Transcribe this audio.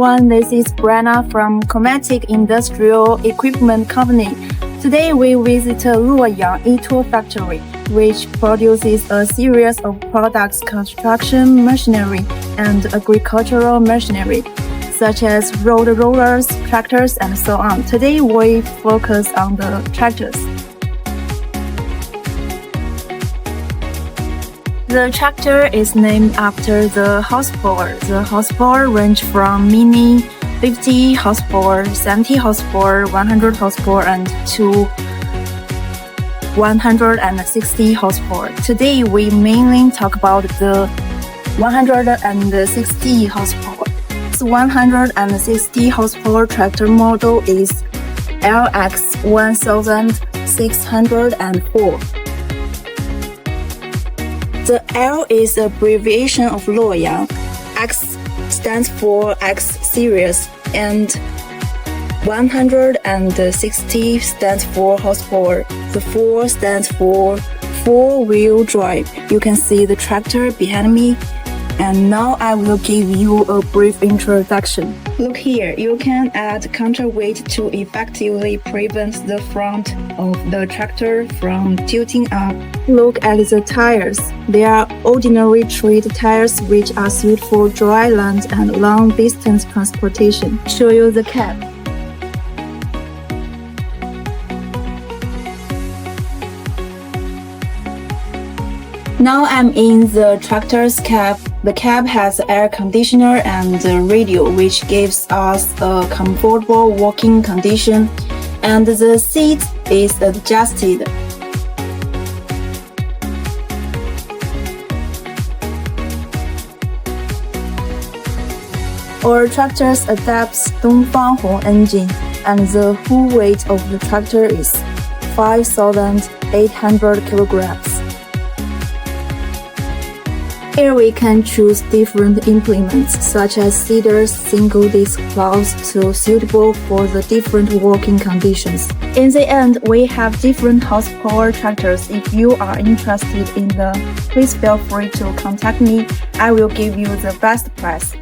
everyone, this is Brenna from KOMATCO Industrial Equipment Company. Today we visit Luoyang YTO Factory, which produces a series of products, construction machinery and agricultural machinery, such as road rollers, tractors, and so on. Today we focus on the tractors. The tractor is named after the horsepower. The horsepower range from mini 50 horsepower, 70 horsepower, 100 horsepower, and to 160 horsepower. Today we mainly talk about the 160 horsepower. This 160 horsepower tractor model is LX1604. The L is the abbreviation of Luoyang, X stands for X series, and 160 stands for horsepower. The 4 stands for four-wheel drive. You can see the tractor behind me, and now I will give you a brief introduction. Look here, you can add counterweight to effectively prevent the front of the tractor from tilting up. Look at the tires. They are ordinary tread tires which are suited for dry land and long-distance transportation. Show you the cab. Now I'm in the tractor's cab. The cab has air conditioner and a radio, which gives us a comfortable walking condition, and the seat is adjusted. Our tractors adapts Dongfanghong engine, and the full weight of the tractor is 5,800 kilograms. Here we can choose different implements such as seeders, single-disc plows, so suitable for the different working conditions. In the end, we have different horsepower tractors. If you are interested in them, please feel free to contact me. I will give you the best price.